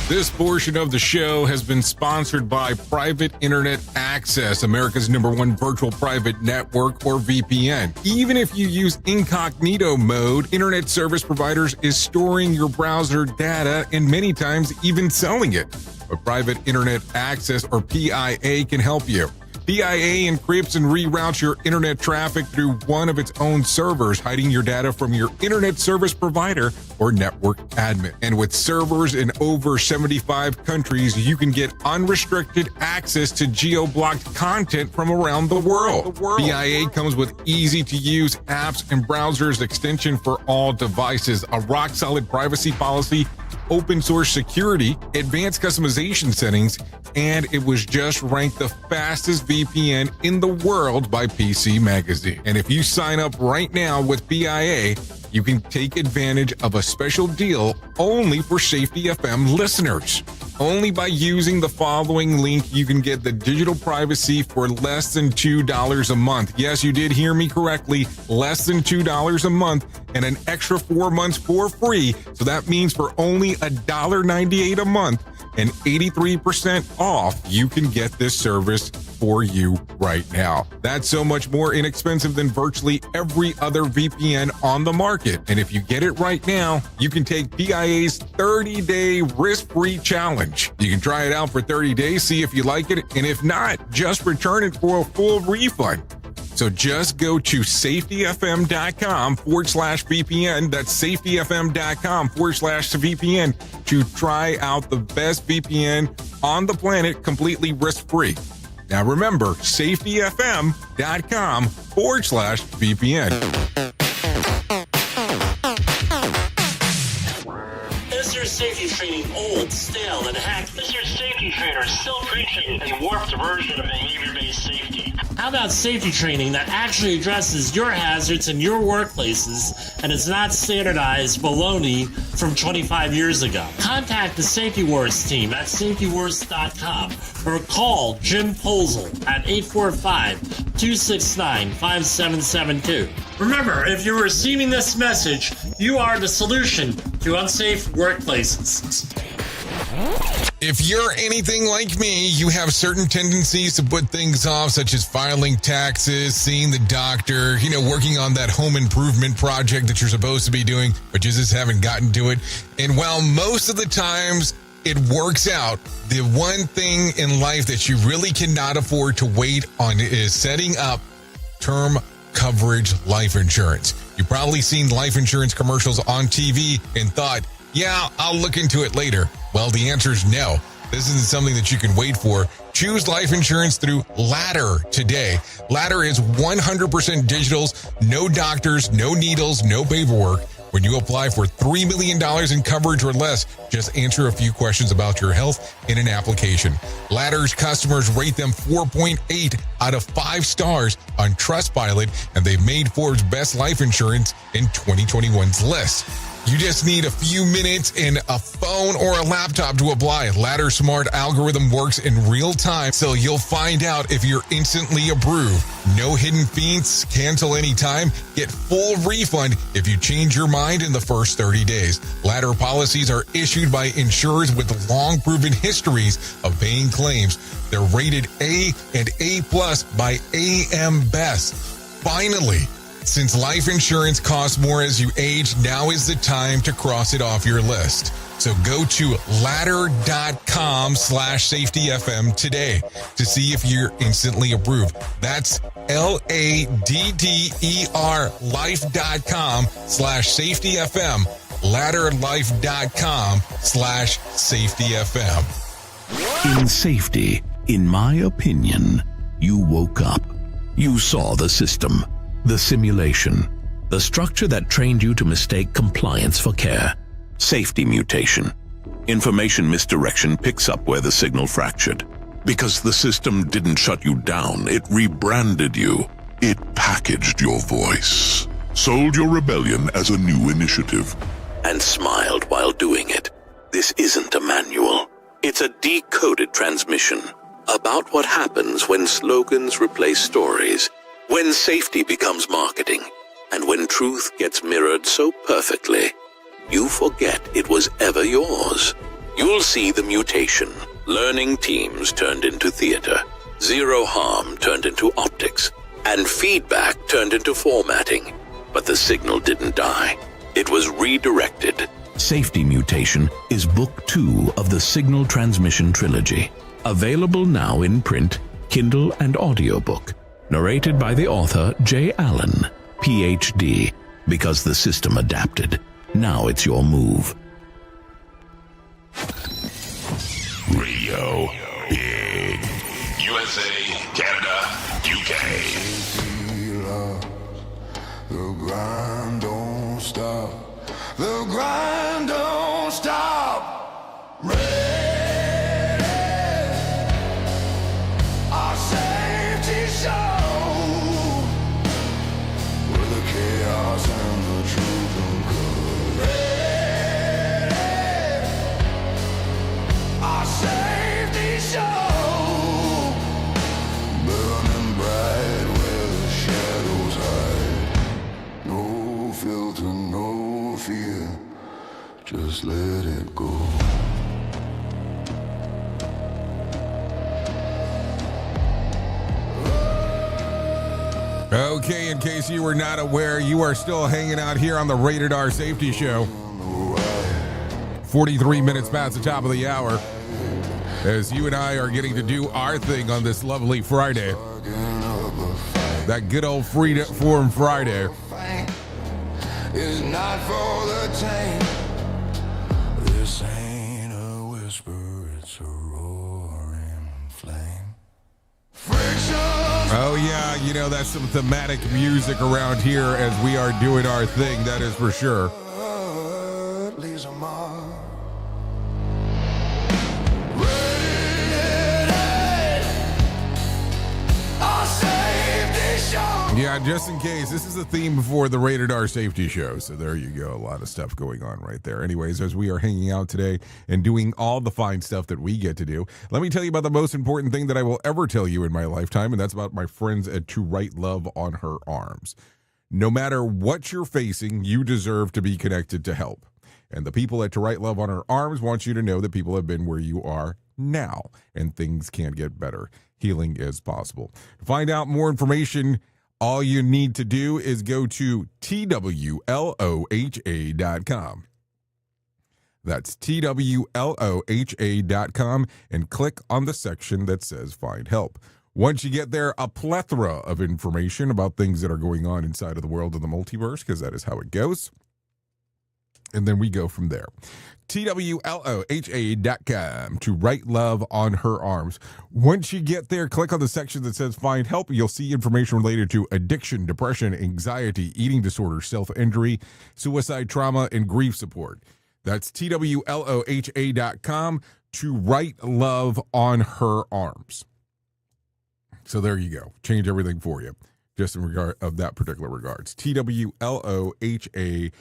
This portion of the show has been sponsored by Private Internet Access, America's #1 virtual private network, or VPN. Even if you use incognito mode, internet service providers is storing your browser data and many times even selling it. But Private Internet Access, or PIA, can help you. PIA encrypts and reroutes your internet traffic through one of its own servers, hiding your data from your internet service provider or network admin. And with servers in over 75 countries, you can get unrestricted access to geo-blocked content from around the world. PIA comes with easy-to-use apps and browsers extension for all devices, a rock-solid privacy policy, open source security, advanced customization settings, and it was just ranked the fastest VPN in the world by PC Magazine. And if you sign up right now with PIA, you can take advantage of a special deal only for Safety FM listeners. Only by using the following link, you can get the digital privacy for less than $2 a month. Yes, you did hear me correctly, less than $2 a month, and an extra 4 months for free. So that means for only $1.98 a month and 83% off, you can get this service for you right now. That's so much more inexpensive than virtually every other VPN on the market. And if you get it right now, you can take PIA's 30-day risk-free challenge. You can try it out for 30 days, see if you like it, and if not, just return it for a full refund. So just go to safetyfm.com/VPN. That's safetyfm.com/VPN to try out the best VPN on the planet completely risk-free. Now remember, safetyfm.com/VPN. Is your safety training old, stale, and hacked? Is your safety trainer still preaching a warped version of behavior-based safety? How about safety training that actually addresses your hazards in your workplaces and is not standardized baloney from 25 years ago? Contact the Safety Wars team at safetywars.com or call Jim Posel at 845-269-5772. Remember, if you're receiving this message, you are the solution to unsafe workplaces. If you're anything like me, you have certain tendencies to put things off, such as filing taxes, seeing the doctor, working on that home improvement project that you're supposed to be doing, but you just haven't gotten to it. And while most of the times it works out, the one thing in life that you really cannot afford to wait on is setting up term coverage life insurance. You've probably seen life insurance commercials on TV and thought, yeah, I'll look into it later. Well, the answer is no. This isn't something that you can wait for. Choose life insurance through Ladder today. Ladder is 100% digitals, no doctors, no needles, no paperwork. When you apply for $3 million in coverage or less, just answer a few questions about your health in an application. Ladder's customers rate them 4.8 out of 5 stars on Trustpilot, and they've made Forbes' Best Life Insurance in 2021's list. You just need a few minutes and a phone or a laptop to apply. Ladder's smart algorithm works in real time, so you'll find out if you're instantly approved. No hidden fees, cancel anytime, get full refund if you change your mind in the first 30 days. Ladder policies are issued by insurers with long proven histories of paying claims. They're rated A and A+ by AM Best. Finally, since life insurance costs more as you age, now is the time to cross it off your list. So go to ladder.com/safetyfm today to see if you're instantly approved. That's LADDER life.com/safetyfm. Ladderlife.com/safetyfm. In safety, in my opinion, you woke up. You saw the system, the simulation, the structure that trained you to mistake compliance for care. Safety mutation. Information misdirection picks up where the signal fractured. Because the system didn't shut you down, it rebranded you. It packaged your voice, sold your rebellion as a new initiative, and smiled while doing it. This isn't a manual. It's a decoded transmission about what happens when slogans replace stories, when safety becomes marketing, and when truth gets mirrored so perfectly, you forget it was ever yours. You'll see the mutation. Learning teams turned into theater, zero harm turned into optics, and feedback turned into formatting. But the signal didn't die. It was redirected. Safety Mutation is Book 2 of the Signal Transmission Trilogy. Available now in print, Kindle, and audiobook. Narrated by the author J. Allen, Ph.D. Because the system adapted. Now it's your move. Radio Big. USA, Canada, UK. The grind don't stop. The grind don't stop. Ready. Our safety show. Where the chaos and the truth will come. Ready. Our safety show. Burning bright where the shadows hide. No filter, no fear. Just let it go. Okay, in case you were not aware, you are still hanging out here on the Rated R Safety Show. 43 minutes past the top of the hour, as you and I are getting to do our thing on this lovely Friday. That good old Freedom Friday. Is not for the taint. This ain't a whisper, it's a roaring flame. Oh yeah, you know, that's some thematic music around here as we are doing our thing, that is for sure. Leaves a mark. Yeah, just in case. This is the theme for the Rated R Safety Show. So there you go. A lot of stuff going on right there. Anyways, as we are hanging out today and doing all the fine stuff that we get to do, let me tell you about the most important thing that I will ever tell you in my lifetime, and that's about my friends at To Write Love on Her Arms. No matter what you're facing, you deserve to be connected to help. And the people at To Write Love on Her Arms want you to know that people have been where you are now, and things can get better. Healing is possible. To find out more information, all you need to do is go to TWLOHA.com. That's TWLOHA.com and click on the section that says Find Help. Once you get there, a plethora of information about things that are going on inside of the world of the multiverse, because that is how it goes. And then we go from there. TWLOHA.com, To Write Love on Her Arms. Once you get there, click on the section that says Find Help. You'll see information related to addiction, depression, anxiety, eating disorder, self-injury, suicide, trauma, and grief support. That's TWLOHA.com, To Write Love on Her Arms. So there you go. Change everything for you, just in regard of that particular regards. TWLOHA.com.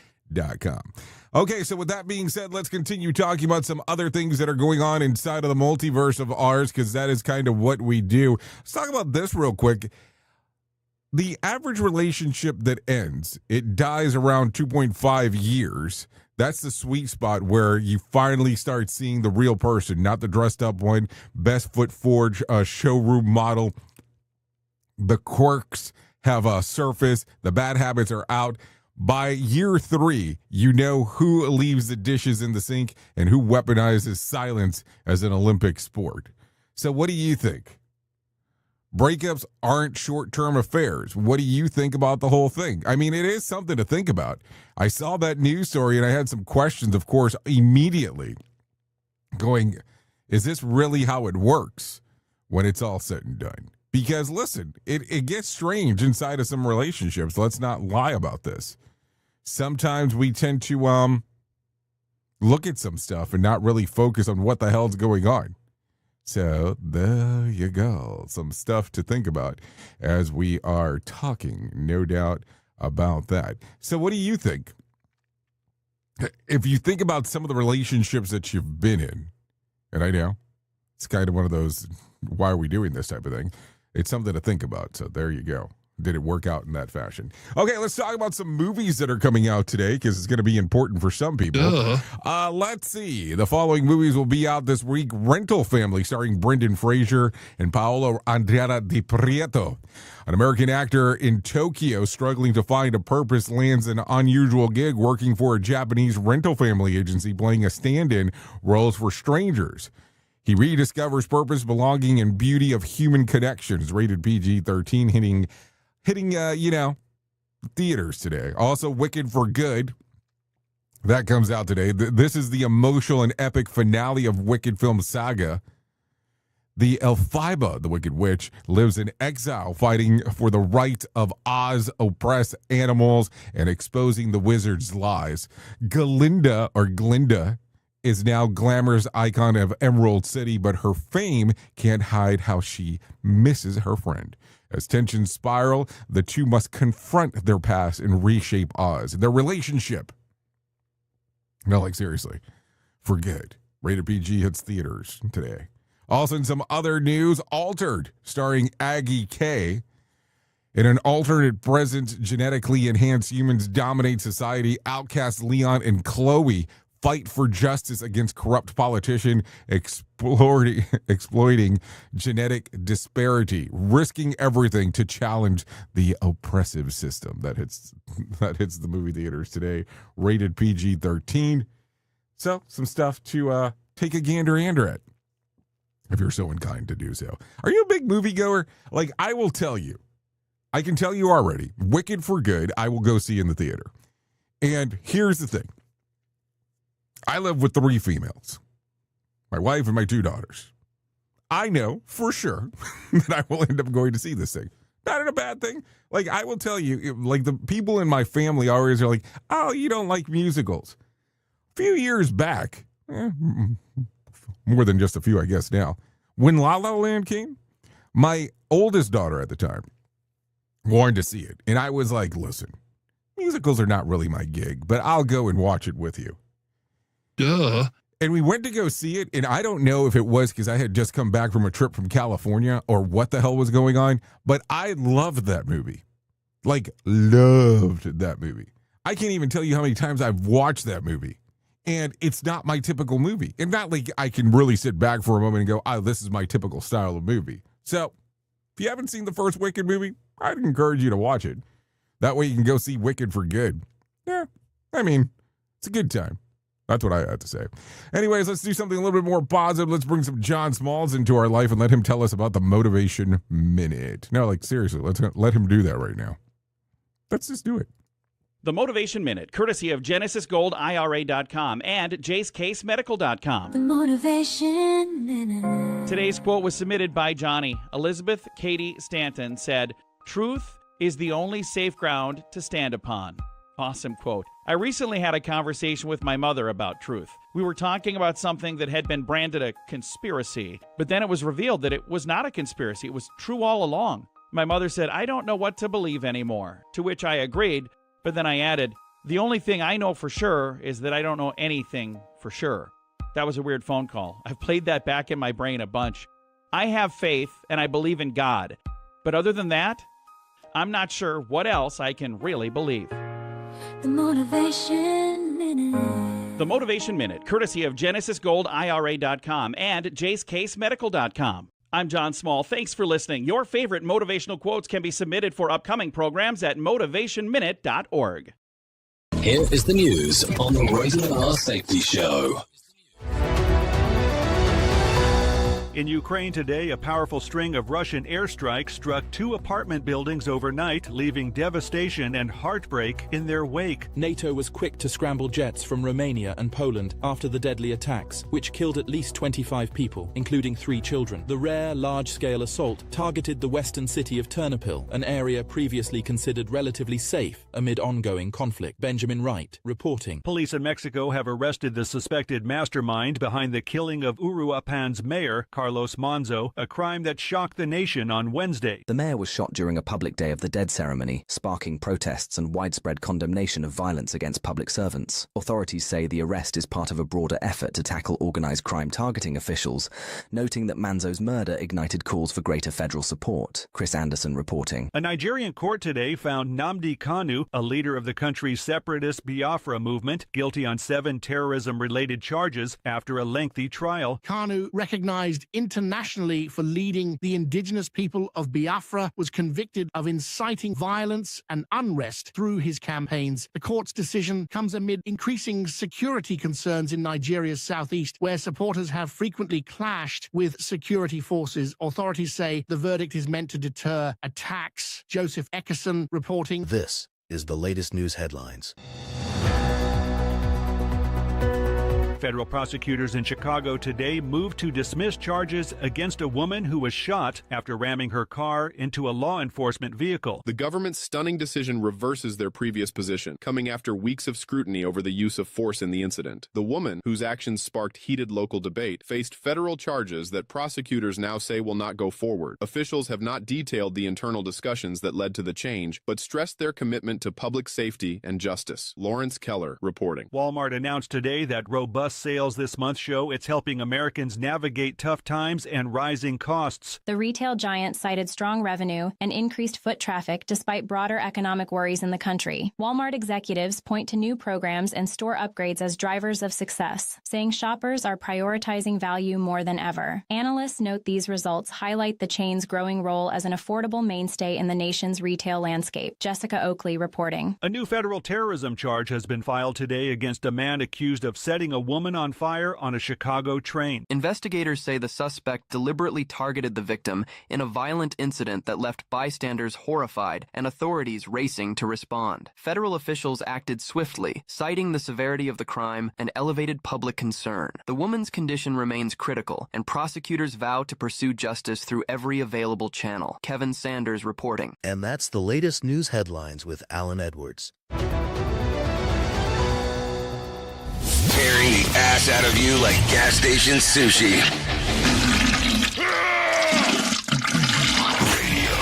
Okay, so with that being said, let's continue talking about some other things that are going on inside of the multiverse of ours, because that is kind of what we do. Let's talk about this real quick. The average relationship that ends, it dies around 2.5 years. That's the sweet spot where you finally start seeing the real person, not the dressed up one, best foot forward showroom model. The quirks have surfaced. The bad habits are out. By year 3, you know who leaves the dishes in the sink and who weaponizes silence as an Olympic sport. So what do you think? Breakups aren't short-term affairs. What do you think about the whole thing? I mean, it is something to think about. I saw that news story and I had some questions, of course, immediately going, is this really how it works when it's all said and done? Because, listen, it gets strange inside of some relationships. Let's not lie about this. Sometimes we tend to look at some stuff and not really focus on what the hell's going on. So there you go. Some stuff to think about as we are talking, no doubt about that. So what do you think? If you think about some of the relationships that you've been in, and I know it's kind of one of those, why are we doing this type of thing? It's something to think about. So there you go. Did it work out in that fashion? Okay, let's talk about some movies that are coming out today, because it's going to be important for some people. Let's see. The following movies will be out this week. Rental Family, starring Brendan Fraser and Paolo Andrea Di Prieto. An American actor in Tokyo struggling to find a purpose lands an unusual gig working for a Japanese rental family agency, playing a stand-in roles for strangers. He rediscovers purpose, belonging, and beauty of human connections. Rated PG-13, hitting theaters today. Also, Wicked for Good. That comes out today. This is the emotional and epic finale of Wicked film saga. The Elphaba, the Wicked Witch, lives in exile, fighting for the right of Oz oppressed animals and exposing the wizard's lies. Glinda is now glamorous icon of Emerald City, but her fame can't hide how she misses her friend. As tensions spiral, the two must confront their past and reshape Oz. Their relationship. No, like seriously, for good. Rated PG hits theaters today. Also in some other news, Altered, starring Aggie K. In an alternate present, genetically enhanced humans dominate society. Outcast Leon and Chloe fight for justice against corrupt politician exploiting genetic disparity, risking everything to challenge the oppressive system. That hits the movie theaters today. Rated PG-13. So some stuff to take a gander at, if you're so inclined to do so. Are you a big moviegoer? Like, I will tell you, I can tell you already, Wicked for Good, I will go see in the theater. And here's the thing. I live with 3 females, my wife and my 2 daughters. I know for sure that I will end up going to see this thing. Not in a bad thing. Like, I will tell you, like, the people in my family always are like, oh, you don't like musicals. A few years back, more than just a few, I guess now, when La La Land came, my oldest daughter at the time, wanted to see it. And I was like, listen, musicals are not really my gig, but I'll go and watch it with you. Duh. And we went to go see it, and I don't know if it was because I had just come back from a trip from California or what the hell was going on, but I loved that movie. Like, loved that movie. I can't even tell you how many times I've watched that movie. And it's not my typical movie. And not like I can really sit back for a moment and go, oh, this is my typical style of movie. So, if you haven't seen the first Wicked movie, I'd encourage you to watch it. That way you can go see Wicked for good. Yeah, I mean, it's a good time. That's what I had to say. Anyways, let's do something a little bit more positive. Let's bring some John Smalls into our life and let him tell us about the Motivation Minute. No, like, seriously, let's let him do that right now. Let's just do it. The Motivation Minute, courtesy of GenesisGoldIRA.com and JaceCaseMedical.com. The Motivation Minute. Today's quote was submitted by Johnny. Elizabeth Katie Stanton said, "Truth is the only safe ground to stand upon." Awesome quote. I recently had a conversation with my mother about truth. We were talking about something that had been branded a conspiracy, but then it was revealed that it was not a conspiracy. It was true all along. My mother said, "I don't know what to believe anymore," to which I agreed, but then I added, "The only thing I know for sure is that I don't know anything for sure." That was a weird phone call. I've played that back in my brain a bunch. I have faith and I believe in God, but other than that, I'm not sure what else I can really believe. The Motivation Minute. The Motivation Minute, courtesy of GenesisGoldIRA.com and JaceCaseMedical.com. I'm John Small. Thanks for listening. Your favorite motivational quotes can be submitted for upcoming programs at motivationminute.org. Here is the news on the Rated R Safety Show. In Ukraine today, a powerful string of Russian airstrikes struck 2 apartment buildings overnight, leaving devastation and heartbreak in their wake. NATO was quick to scramble jets from Romania and Poland after the deadly attacks, which killed at least 25 people, including 3 children. The rare, large-scale assault targeted the western city of Ternopil, an area previously considered relatively safe amid ongoing conflict. Benjamin Wright, reporting. Police in Mexico have arrested the suspected mastermind behind the killing of Uruapan's mayor, Carlos Monzo, a crime that shocked the nation on Wednesday. The mayor was shot during a public Day of the Dead ceremony, sparking protests and widespread condemnation of violence against public servants. Authorities say the arrest is part of a broader effort to tackle organized crime targeting officials, noting that Manzo's murder ignited calls for greater federal support. Chris Anderson reporting. A Nigerian court today found Nnamdi Kanu, a leader of the country's separatist Biafra movement, guilty on 7 terrorism-related charges after a lengthy trial. Kanu, recognized internationally for leading the indigenous people of Biafra, was convicted of inciting violence and unrest through his campaigns. The court's decision comes amid increasing security concerns in Nigeria's southeast, where supporters have frequently clashed with security forces. Authorities say the verdict is meant to deter attacks. Joseph Eckerson reporting. This is the latest news headlines. Federal prosecutors in Chicago today moved to dismiss charges against a woman who was shot after ramming her car into a law enforcement vehicle. The government's stunning decision reverses their previous position, coming after weeks of scrutiny over the use of force in the incident. The woman, whose actions sparked heated local debate, faced federal charges that prosecutors now say will not go forward. Officials have not detailed the internal discussions that led to the change, but stressed their commitment to public safety and justice. Lawrence Keller reporting. Walmart announced today that robust sales this month show it's helping Americans navigate tough times and rising costs. The retail giant cited strong revenue and increased foot traffic despite broader economic worries in the country. Walmart executives point to new programs and store upgrades as drivers of success, saying shoppers are prioritizing value more than ever. Analysts note these results highlight the chain's growing role as an affordable mainstay in the nation's retail landscape. Jessica Oakley reporting. A new federal terrorism charge has been filed today against a man accused of setting a woman on fire on a Chicago train. Investigators say the suspect deliberately targeted the victim in a violent incident that left bystanders horrified and authorities racing to respond. Federal officials acted swiftly, citing the severity of the crime and elevated public concern. The woman's condition remains critical, and prosecutors vow to pursue justice through every available channel. Kevin Sanders reporting. And that's the latest news headlines with Alan Edwards. Tearing the ass out of you like gas station sushi. Radio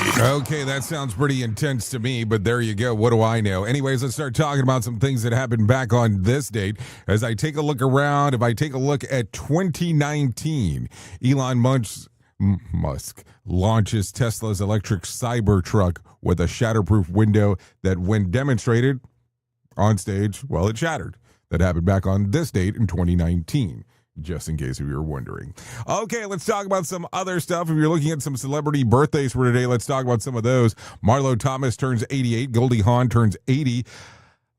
is Okay, that sounds pretty intense to me, but there you go. What do I know? Anyways, let's start talking about some things that happened back on this date. As I take a look around, if I take a look at 2019, Elon Musk launches Tesla's electric Cybertruck with a shatterproof window that, when demonstrated on stage, well, it shattered. That happened back on this date in 2019. Just in case if you were wondering. Okay, let's talk about some other stuff. If you're looking at some celebrity birthdays for today, let's talk about some of those. Marlo Thomas turns 88. Goldie Hawn turns 80.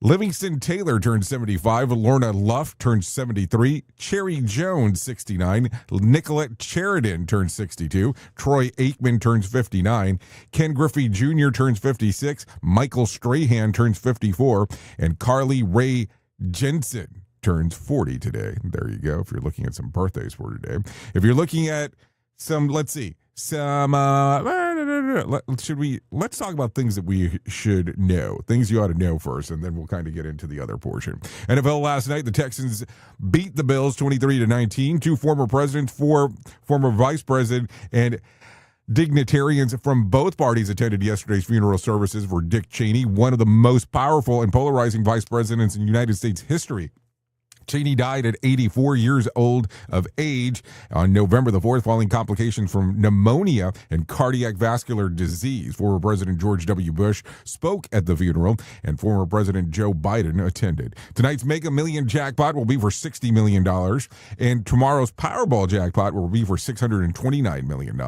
Livingston Taylor turns 75. Lorna Luft turns 73. Cherry Jones, 69. Nicolette Sheridan turns 62. Troy Aikman turns 59. Ken Griffey Jr. turns 56. Michael Strahan turns 54. And Carly Rae Jepsen turns 40 today. There you go. If you're looking at some birthdays for today. If you're looking at some, let's talk about things that we should know, things you ought to know first, and then we'll kind of get into the other portion. NFL last night, the Texans beat the Bills 23-19. Two former presidents, four former vice president, and dignitarians from both parties attended yesterday's funeral services for Dick Cheney, one of the most powerful and polarizing vice presidents in United States history. Cheney died at 84 years old of age on November the 4th following complications from pneumonia and cardiac vascular disease. Former President George W. Bush spoke at the funeral, and former President Joe Biden attended. Tonight's Mega Million jackpot will be for $60 million, and tomorrow's Powerball jackpot will be for $629 million.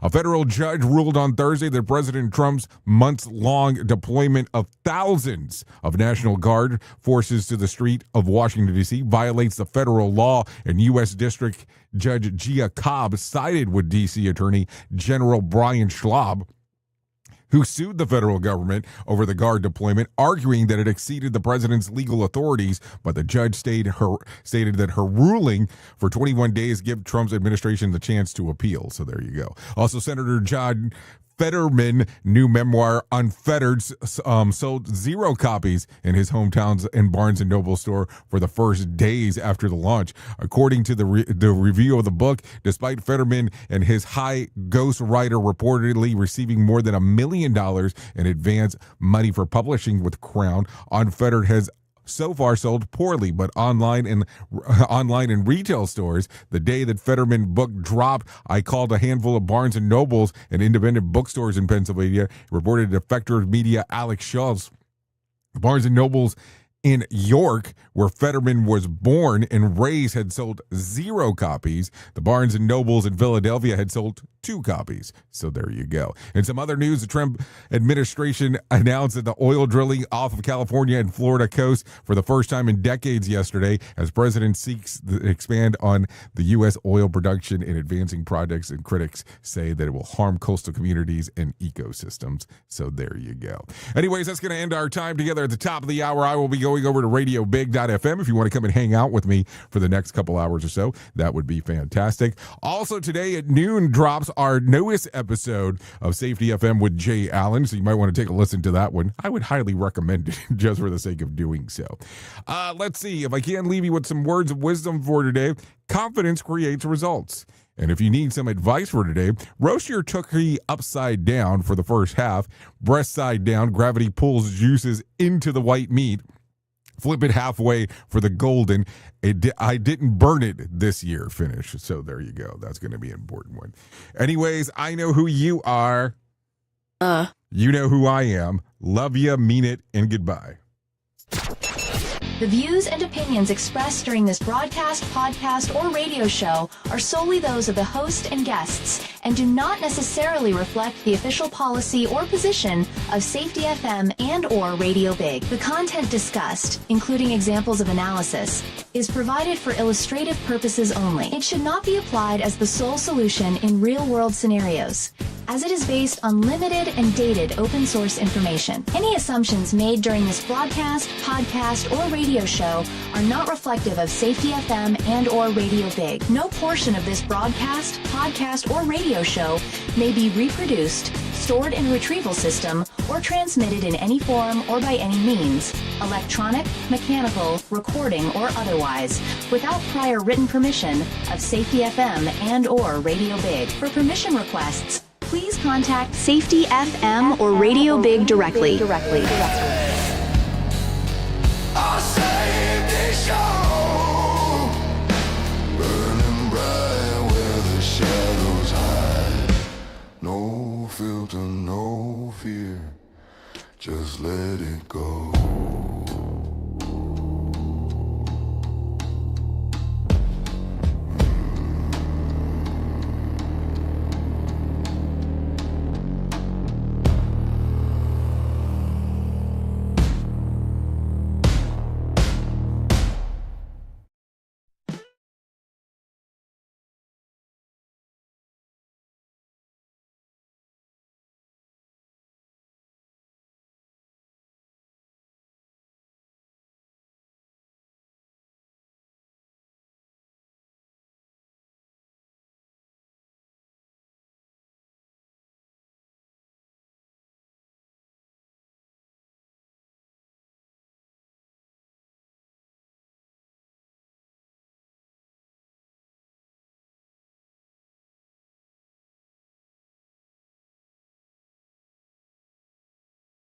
A federal judge ruled on Thursday that President Trump's months-long deployment of thousands of National Guard forces to the street of Washington, D.C. violates the federal law, and U.S. District Judge Gia Cobb sided with D.C. Attorney General Brian Schwab, who sued the federal government over the Guard deployment, arguing that it exceeded the president's legal authorities, but the judge stated that her ruling for 21 days give Trump's administration the chance to appeal. So there you go. Also, Senator John Fetterman new memoir Unfiltered sold 0 copies in his hometowns and Barnes & Noble store for the first days after the launch. According to the review of the book, despite Fetterman and his high ghostwriter reportedly receiving more than $1 million in advance money for publishing with Crown, Unfiltered has so far sold poorly, but online and retail stores. The day that Fetterman book dropped, I called a handful of Barnes & Nobles and independent bookstores in Pennsylvania, reported Defector Media Alex Schultz. Barnes & Nobles in York, where Fetterman was born and raised, had sold 0 copies. The Barnes & Nobles in Philadelphia had sold 2 copies. So there you go. In some other news, the Trump administration announced that the oil drilling off of California and Florida coast for the first time in decades yesterday, as president seeks to expand on the U.S. oil production in advancing projects, and critics say that it will harm coastal communities and ecosystems. So there you go. Anyways, that's going to end our time together at the top of the hour. I will be going over to radiobig.fm if you want to come and hang out with me for the next couple hours or so. That would be fantastic. Also today at noon drops our newest episode of Safety FM with Jay Allen, so you might want to take a listen to that one. I would highly recommend it just for the sake of doing so. Let's see if I can leave you with some words of wisdom for today. Confidence creates results. And if you need some advice for today, roast your turkey upside down for the first half. Breast side down, gravity pulls juices into the white meat. Flip it halfway for the golden. I didn't burn it this year finish. So there you go. That's going to be an important one. Anyways, I know who you are. You know who I am. Love ya, mean it, and goodbye. The views and opinions expressed during this broadcast, podcast, or radio show are solely those of the host and guests and do not necessarily reflect the official policy or position of Safety FM and or Radio Big. The content discussed, including examples of analysis, is provided for illustrative purposes only. It should not be applied as the sole solution in real-world scenarios, as it is based on limited and dated open source information. Any assumptions made during this broadcast, podcast, or radio show are not reflective of Safety FM and or Radio Big. No portion of this broadcast, podcast, or radio show may be reproduced, stored in a retrieval system, or transmitted in any form or by any means, electronic, mechanical, recording, or otherwise, without prior written permission of Safety FM and or Radio Big. For permission requests, please contact Safety FM or Radio Big directly. Our safety show.